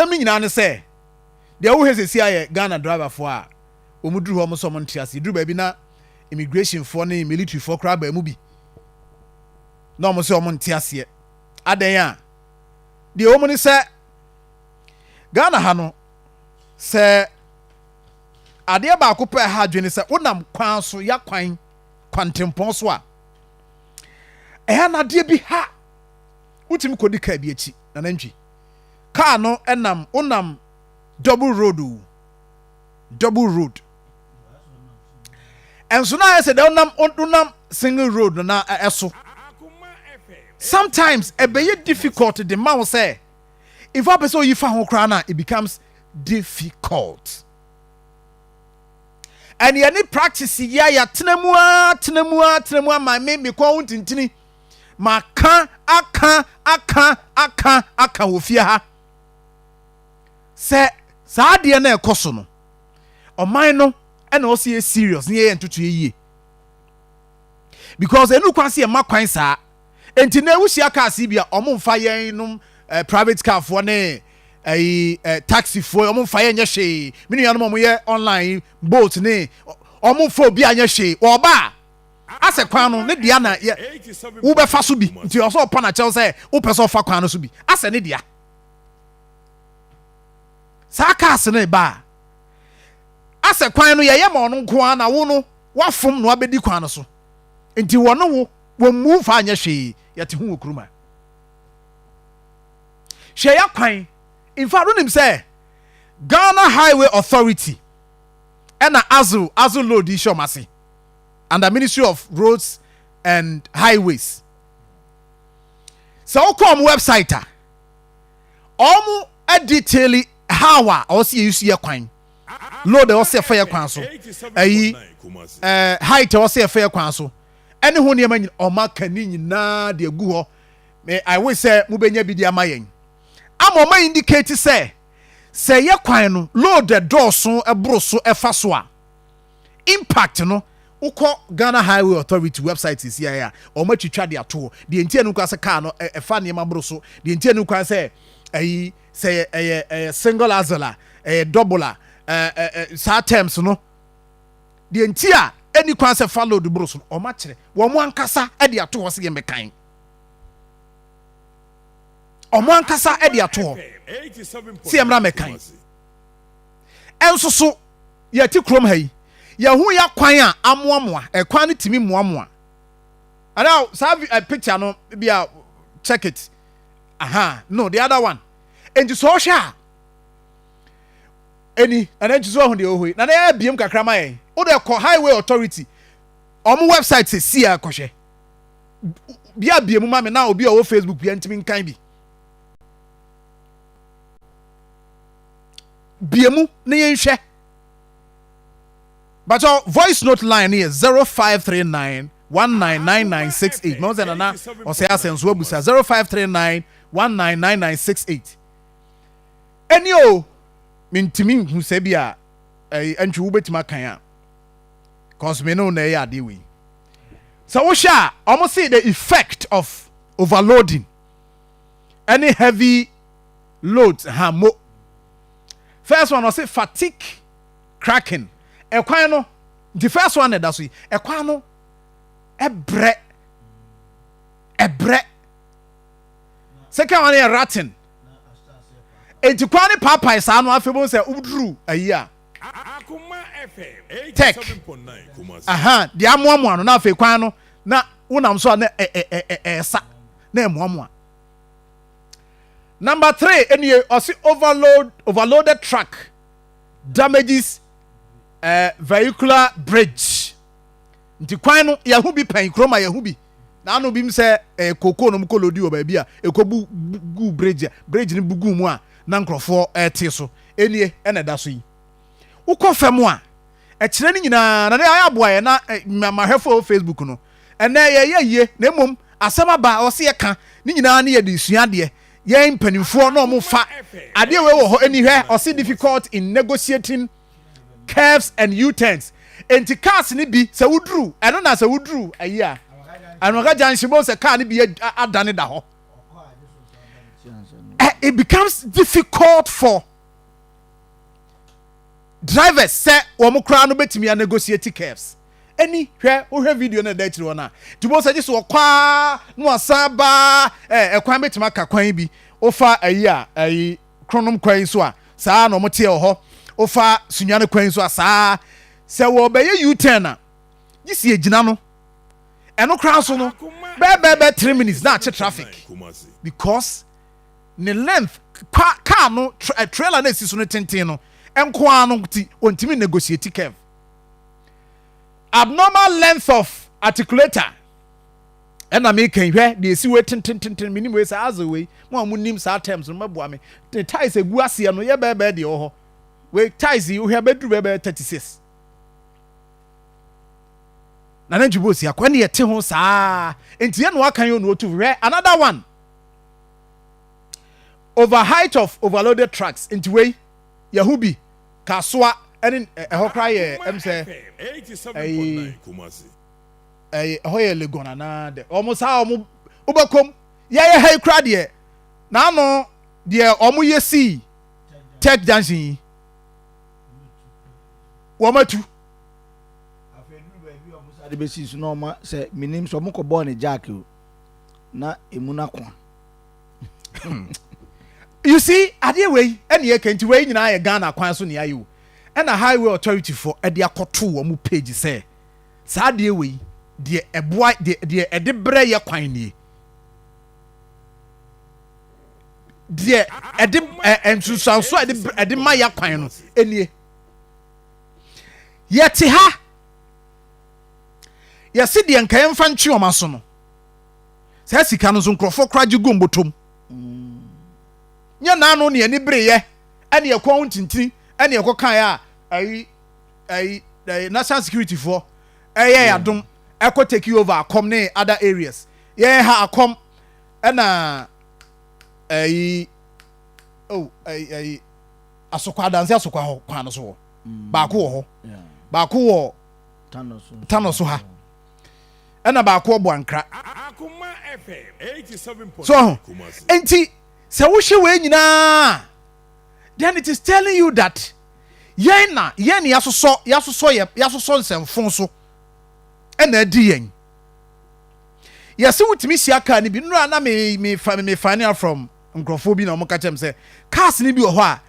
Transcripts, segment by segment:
Something in an say, the always is here Ghana driver for Omudru Homo Summon Tiasi, do baby na immigration for ne military for crab a movie. No more Summon Tiasi. Adaya. The woman say Ghana Hano say Adia ba coupe ha dwene say wonam kwan so ya kwan kwantempon so a na de bi ha wutimi kodi ka bi echi na nantwi car no enam wonam double road and so now I said wonam single road na eso sometimes e be difficult the man say if a person you fa ho kra na it becomes difficult. And you need practice ya tenamua my me kwa untintini ma aka wofia ha se saa de na ekoso no oman no e na o se serious ne ye ntutu ye because enu kwase e makwan saa enti na ewusia car si bia omumfa yen no private car for ne taxi for omumfa yen ye hwe minu ya no mo ye online boat ne omumfa obi anya hwe oba ase kwan no ne dia na wo be fa so bi nti o so pa na chel say wo person fa kwan no so bi ase ne dia saka se ne ba ase kwan no ye ma ono nko na wo no wafom no abedi kwan no so nti wo no wo mu fa anya hwe yete hu okuruma hwe ya kwan in fact when him say Ghana Highway Authority and Azu load issue masi and the Ministry of Roads and Highways so come website a detail how or see you see a kwan load or say fire kwan so height or say fire kwan so any ho near man or mark na de gu ho me I will say mubenya bi dia mayen amoma indicate say ye kwan no load the door so ebro so efa so a impact no ukọ Ghana Highway Authority website is here o ma twitwa de ato de entie no kwa se car no efa ne mabro so de entie no kwa se say single azela double sa terms no de entie a any kwa se follow the bro so o ma kire wo mo ankasa e de ato ho se ye mekan omo ankasa e de ato si emra mekan enso so ya ti krom hayi ya hu ya kwan a amoamoa e kwan ne timi moamoa ana sabi a picture no bia check it no the other one and so hwa eni ana nti so hu de ohoi na na biem kakra mai o de call Highway Authority omo website se si akohwe bia biem ma me na obi o Facebook bia ntimi nkan bi biemu ne yenhwe but your voice note line here 0539 199968 mo zena na o se asenso abusa 0539 199968 enio mintimi hu se bia antwi wo betima kan a cause me no na ya de we so wo sha almost see the effect of overloading any heavy loads mo. First one was say fatigue cracking. Ekwan no the first one that so ekwan no ebre. Second one is ratting. Enti kwan ni papa is anu afebo say udru ayi a. Akoma FM 87.9 the amoamoa no na afi kwan no na wonam so na sa na amoamoa. Number 3, any overloaded truck damages vehicular bridge. Nti kwan no ya hu bi pan kroma ya hu bi. Na anu bi mse koko no mko lodi o ba bia ekobu gu bridge ni bugu mu a na nkrofo te so. Enie na da so yi. Ukọ fam a kire ni nyina na ya aboa ye na mahwefo Facebook no. Ene ye na emom asem aba o se ye ka ni nyina na ye de suade yen panimfo no mo fa ade we wo ho anihwe or see difficult in negotiating curves and U-turns enti cars ni bi se wudru eno na se wudru ayi a anoga janshimo se car ni bi adane da ho it becomes difficult for drivers say wɔn kura no betumi a negotiate curves any hwɛ video na da akyire hɔ na tubo sɛ gye so ɔkwa no asan ba ɛkwan betumi aka kwan bi ofa ayi kronom kwan so a saa na ɔmo te hɔ ofa sunya no kwan so a saa sɛ wɔ bɛyɛ U10 a gye si egyina no ɛno kra so no bɛɛ 3 minutes na akyɛ traffic because ne length car no trailer na esi so no tenten no enko ano ti ontimi negotiate curve abnormal length of articulator ɛna me kan hwɛ de esi we tenten minim we sa azo we mo amunim sa terms no meboa me the ties egu ase no ye bɛɛ de ho we ties yi hwɛ beduru bɛɛ 36 na njubo si akwa ne yete ho saa enti ye no akan yo no otu hwɛ another one over height of overloaded trucks into way yahubi kaswa any ɛhɔ kra yɛ em sɛ 87.9 kumasi ɛhɔ yɛ legona na de almost how ɔmo obakom yɛ high kra de na no de ɔmo yɛ si tech junction wɔmatu afɛnu ba bi ɔmo sa de besi so na ɔmo sɛ minim so ɔmo kɔ bɔ ne jack o na emu na kwa you see ade wey ene ye kanti wey nyina ye Ghana kwan so ne ayi wo ena highway authority for ade akoto wo mu page say saa ade wey de eboa de ede bre ye kwan nie de ede ensusanso ede ma ye kwan no enie ye te ha ye se de nkan mfa ntwe o maso no saa sika no so nkrofo kraje gombotom nya nanu ne ani breye ene ekwo ntintin ene ekwo kan ayi national security for yadom ekwo take over Akom ne other areas ha Akom na ayi asokwa danse asokwa ho kwan no so ba ko ho ba ko wo tanoso ha na ba ko bo ankra Akoma FM 87.9 so enti se wo hwe we nyina then it is telling you that yen yasoso nsemfon so na adi yen yesi wutimi sia car ni bi nura na me final from nkrofo bi na mo ka chem se cars ni bi wo ho a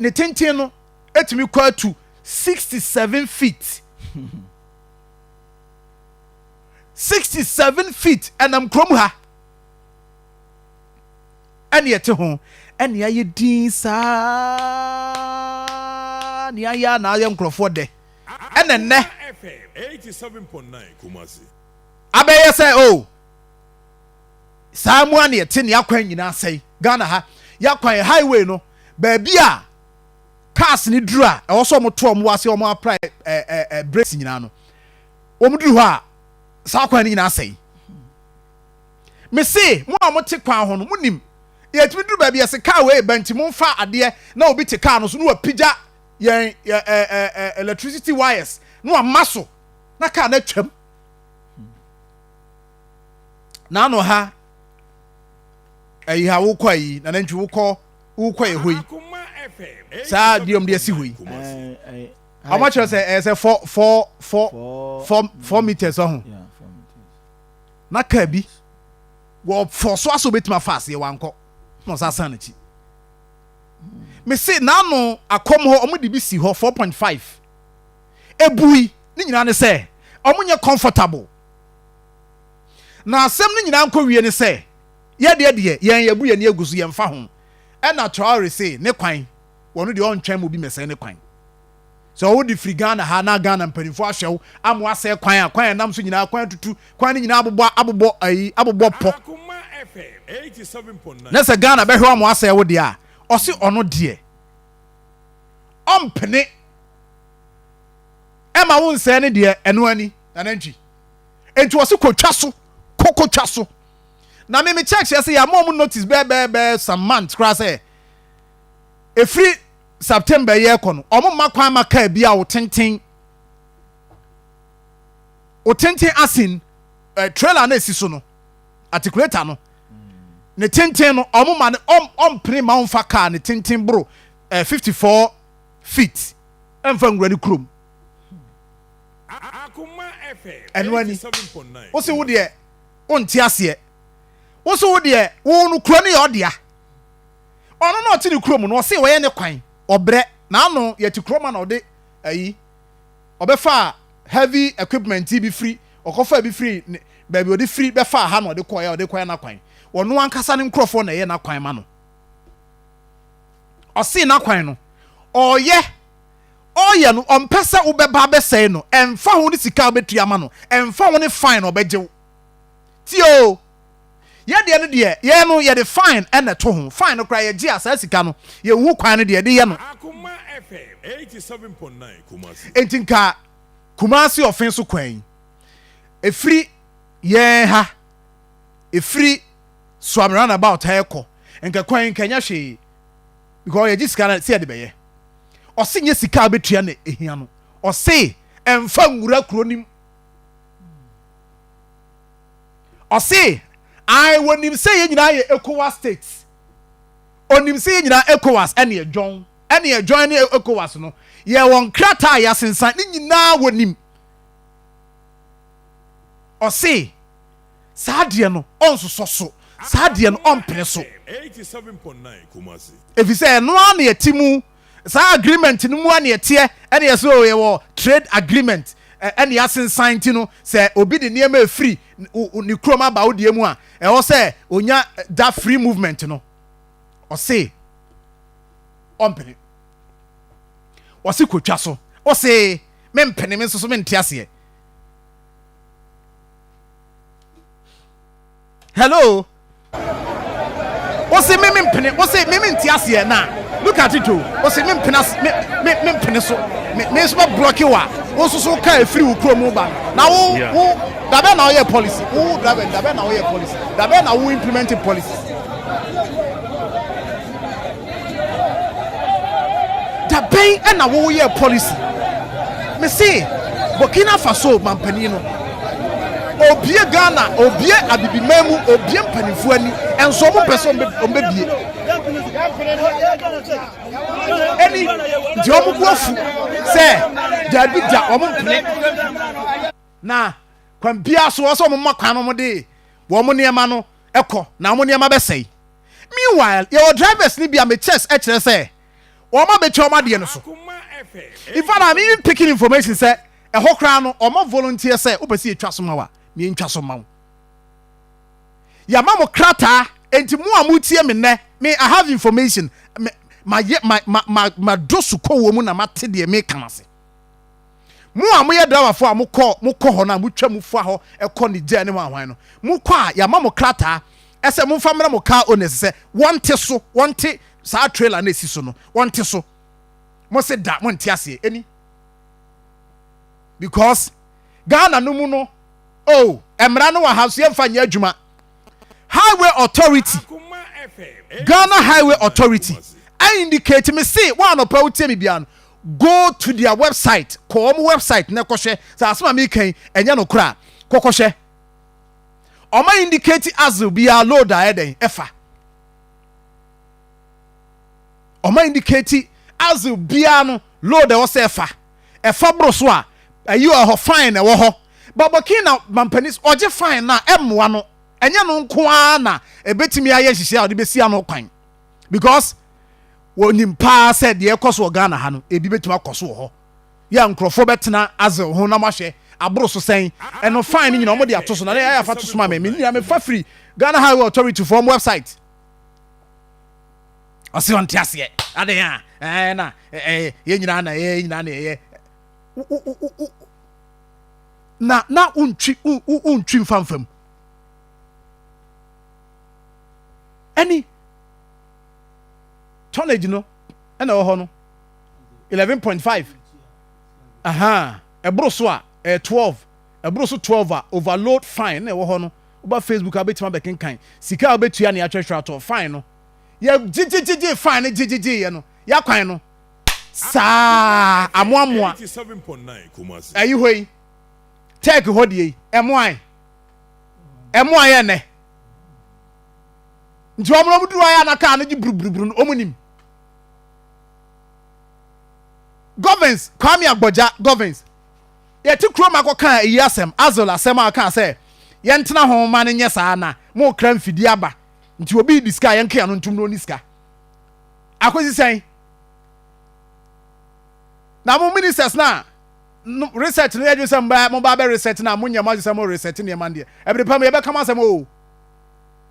ne tenten no etimi kwa to 67 feet 67 feet enam krom ha ene yete ho ene aye din saa ni aya na aye nkrofo de ene ne FM 87.9 kumasi abeye say oh samu ane yete ne akwan nyina sei Ghana ha yakwan highway no ba bia cars ni duru a e wo so mo to mo wase mo apply brakes nyina no wo mo duru ho a sa kwan nyina sei me say mo a mo te kwan ho no munim yetimi duru ba bia se car we banti mo fa ade na obi te car no so no apija yen electricity wires no amaso na car na twam na no ha ayi ha wo kwa yi na nantwi wo kwa ehoi sa diom de si hoi how much was say 4 meters on na ka bi wo for so aso betima fast ye wanko no sa san chi me say na no akom ho omo de bi si ho 4.5 ebui ni nyina ne say omo nye comfortable na asem ni nyina nko wie ne say ye de yen yabu ye ne agusu ye mfa ho e na Traore say ne kwan wono de on twam obi mese ne kwan so wo di free Ghana ha na Ghana mpanifo ahwew amo ase kwan nam so nyina kwan tutu kwan ni nyina abobɔ po Akoma FM 87.9 na se Ghana behwe amo ase wo de a ɔse ɔno de ɔmpene ema wo nse ne de eno ani na nantwi enti ɔse kotwa so kokotwa so na me check say ya mom notice be some months cross e free September ye kono omo makwan maka bia wo tenten asin trailer na esi so no articulator no ne tenten no ɔmo ma ne ɔmpene ma ɔmfa car ne tenten bro 54 feet ɛmfa nwura ne kurom Akoma FM ɛno ani 87.9 wo se wo deɛ wonte aseɛ wo se wo deɛ wo no kuro no yɛ ɔdea ɔno na ɔte ne kurom no ɔse wɔyɛ ne kwan ɔbrɛ na ano yɛte kurom na ɔde ayi ɔbɛfa heavy equipment bi free ɔkɔfa bi free baabi ɔde free bɛfa ha na ɔde kɔɛ na kwan ɔno ankasa ne nkurɔfoɔ na ɛyɛ na kwan ma no ɔse na kwan no ɔyɛ no ɔmpɛ sɛ wobɛba bɛsɛe no ɛmfa ho ne sika wobɛtua ma no ɛmfa ho ne fine na ɔbɛgye wo tio yɛdeɛ no deɛ yɛn no yɛde fine ɛna to ho fine no koraa yɛgye a saa sika no yɛwu kwan no deɛ de yɛ no Akoma FM 87.9 Kumasi. enti nka Kumasi ɔfen so kwan efiri yɛn ha efiri swam roundabout ha ɛkɔ nka kwan nkanya hwee because yɛgye sika no sɛ yɛde bɛyɛ ɔse nyɛ sika a bɛtua ne ehia no ɔse ɛmfa nwura kuro nim ɔse I wonim sɛ yɛ nyinaa yɛ ECOWAS states onim sɛ yɛ nyinaa ECOWAS ɛne ɛjoin ne ECOWAS no yɛ wɔn krataa yɛ asensan ne nyinaa wonim ɔse saa deɛ no ɔnsosɔ so saa deɛ no ɔmpene so 87.9 Kumasi. efisɛ ɛno a na yɛti mu saa agreement no mu a na yɛteɛ ɛne yɛ so yɛwɔ trade agreement ɛne asensan ti no sɛ obi de nneɛma efiri ne kurom aba wo deɛ mu a ɛwɔ sɛ onya that free movement no ɔse ɔmpene ɔse kotwa so ɔse mempene me nso so mente aseɛ hello ɔse me mente aseɛ na look at it o ɔse mempene so me so bɛ block wa wo so so ka efiri wo kurom ba na wo dabe na ɔyɛ policy wo dabe na ɔyɛ policy dabe na wo implementing policy dabe ɛna wo yɛ policy me say Burkina Faso mampani no obie Ghana obie abibiman mu obie mpanimfo ani enso mo pɛ sɛ ombebie eni di omo buafu sɛ dabi da omo mpene na kwan bia so ɔsɛ ɔmo makwan no mo de wo mo niema no ɛkɔ na mo niema bɛsɛe meanwhile your drivers ni bia me chest ɛkyerɛ sɛ ɔmo betwa ɔmo ade no so Akoma FM. if I'm even picking information sɛ ɛhɔ kra no ɔmo volunteer sɛ wopɛ sɛ yɛtwa so ma wa me ntwa so ma wo yama mo krata enti mo a mo tie me nɛ me I have information ma do so kɔ wo mu na mate de me kan ase mo a mo yɛ driver fo a mo kɔ hɔ na mo twa mo fo hɔ ɛkɔ ne gya ne mo ahwan no mo kɔ a yama mo krata ɛsɛ mo fa mra mo car owners sɛ wɔnte saa trailer na esi so no wɔnte so mo se da mo nte ase eni because Ghana no mu no oh emra no wa ha so yɛmfa nya adwuma highway authority Akoma FM. Ghana highway authority I indicate me say one of power tell me bian go to their website call mo website na kɔhwɛ sa asema me kan enya no kra kɔkɔhwɛ ɔma indicate as be a load a eden ɛfa ɔma indicate as bia no load ɛwɔ sɛ ɛfa bro so a ayi wɔ fine ɛwɔ hɔ Burkina mampanis ɔgye fine na ɛmmoa no ɛnyɛ no nko ara na ebetimi ayɛ hyehyɛ a ɔde besi ano kwan because wɔnim paa sɛ deɛ ɛkɔ so wɔ Ghana ha no ebi betumi akɔ so wɔ hɔ yɛ nkurɔfoɔ bɛtena azel ho na mahwɛ aboro so sɛn ɛno fine no nyina ɔmo de ato so na ɛyɛ afa to so ma me nyina me fa free Ghana Highway Authority from website ɔsi wɔn te aseɛ ade ha na yɛ nyina na yɛ na untwi mfamfam any tonnage no ɛna wɔ hɔ no 11.5 aha ɛboro so a 12 ɛboro so 12 a overload fine na ɛwɔ hɔ no woba Facebook a betima bɛkenkan sika a betua ne atwɛhwɛ atɔ fine no yɛ gye fine no gye no ya kwan no saa amoamoa 87.9 Kumasi. ayi hɔ yi take hɔ die ɛmoa yɛ nɛ nti ɔmo no duru aya na car no gye buruburu no ɔmo nim governors Kwame Agbogya governors yɛte kurom akɔka eyi asɛm azol asɛm a aka sɛ yɛntena ho ma no nyɛ saa na mo kra mfidi aba nti obi di sika yɛnka ya no ntum no ni sika akosi sɛn na mo ministers na research no yɛdwe sɛ mo ba bɛ research na mo nyɛ mo sɛ mo research ne man deɛ ɛbere pam yɛbɛka ma sɛm o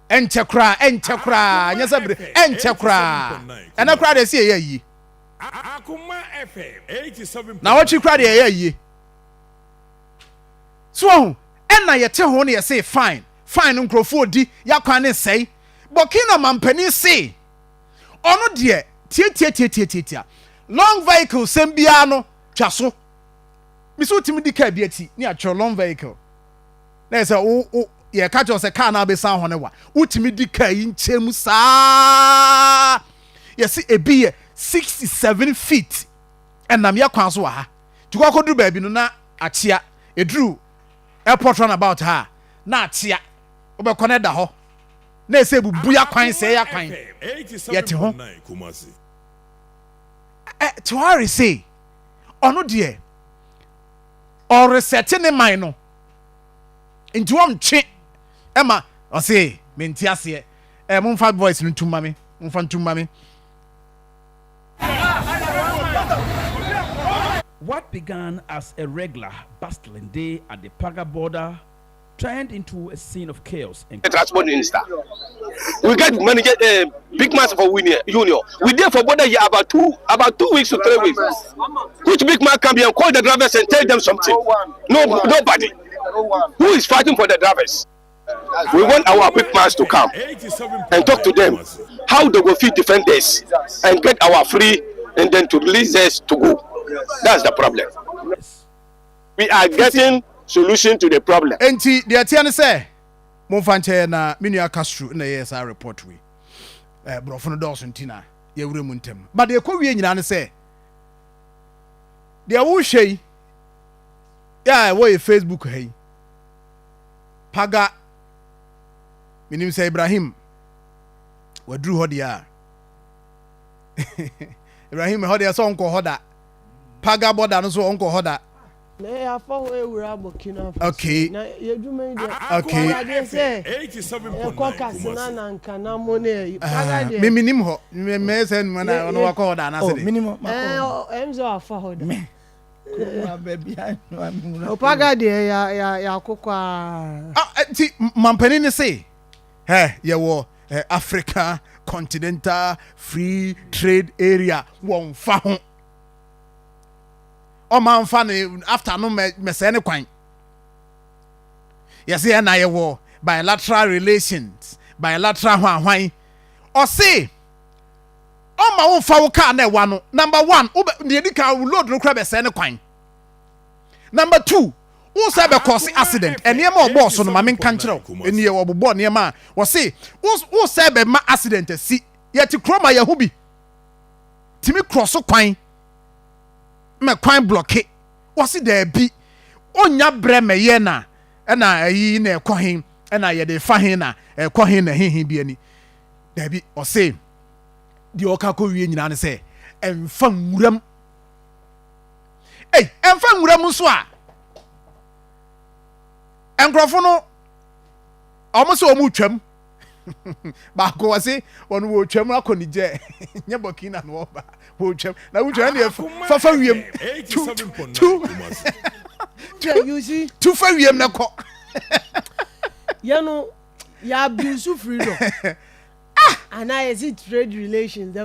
ɛnkyɛ kora nyɛ sɛ bere ɛnkyɛ kora ɛna kora de si yɛ yi Akoma FM 87. na wɔtwe kora de yɛ yi so ɛna yɛte ho ne yɛse fine nkurɔfoɔ di yakwan ne sɛe Burkina mampani se ɔno deɛ tie long vehicle sɛm biara no twa so mi so timi di car bi ati ne atwere long vehicle na yɛ sɛ wo yɛ ka kyerɛ sɛ car na abɛsan ho ne wa wotimi di car yi nkyɛn mu saa yɛse ebi yɛ 67 feet ɛnam yɛ kwan so wɔ ha tukɔ akɔduru baabi no na akyea eduru airport runabout ha na akyea wobɛkɔ ne da hɔ na ɛsɛ bubu ya kwan sɛ ya kwan yɛte ho tuwari se ɔno deɛ ɔresɛte ne man no nti wɔntwe ɛma ɔse menti aseɛ momfa voice no ntum ma me momfa ntum ma me What began as a regular bustling day at the Paga Border turned into a scene of chaos. The transport minister, we get manager, big man for union. We there for border here about two weeks to 3 weeks. Which big man come here and call the drivers and tell them something? Nobody. Who is fighting for the drivers? We want our big man to come and talk to them how they will feed defenders and get our free and then to release us to go. That's the problem. We are getting solution to the problem. Enti the atiane say momfa nche na menua Castro na yes a report we brofo no dɔso ntina ye wure mu ntem but de kɔwie nyina ne say de wo hwei ya wo ye Facebook hey Paga minim say Ibrahim waduru hɔ dia Ibrahim hɔ dia so onko hɔ da Paga Border no so onko hɔ da okay. Okay. Minim ho. Me say no na no wako da na say. Minimum. Emzo afa ho da. Opaga de ya kokwa. Ti mampani ne say. Ye wo Africa Continental Free Trade Area won fa ho. O man fa ne after no me say ne kwan. Yes na ye wo bilateral relations, bilateral hwan. O say o ma won fa wo car na wa no. Number 1, the edika load no kra be say ne kwan. Number 2, who say be cause accident. Enema obo so no ma men kan kire. Eni ye obobo enema. Wo say who say be ma accident si. Ye ti kroma ye hu bi. Timi cross kwan. Me kwan block wasi there bi onya bre me ye na ayi na ekohin na ye de fa hin na ekohin na hin bi ani there bi o say di oka ko wie nyina ne say emfa nwuram emfa nwuram so a enkrofo no omo se omu twam ba ko wasi wonu wo twam akoni je nya Burkina no ba wo twam na wo twam ne fa wiem You see, tu fa wiem na ko you know, ya abuse freedom. And I see trade relations.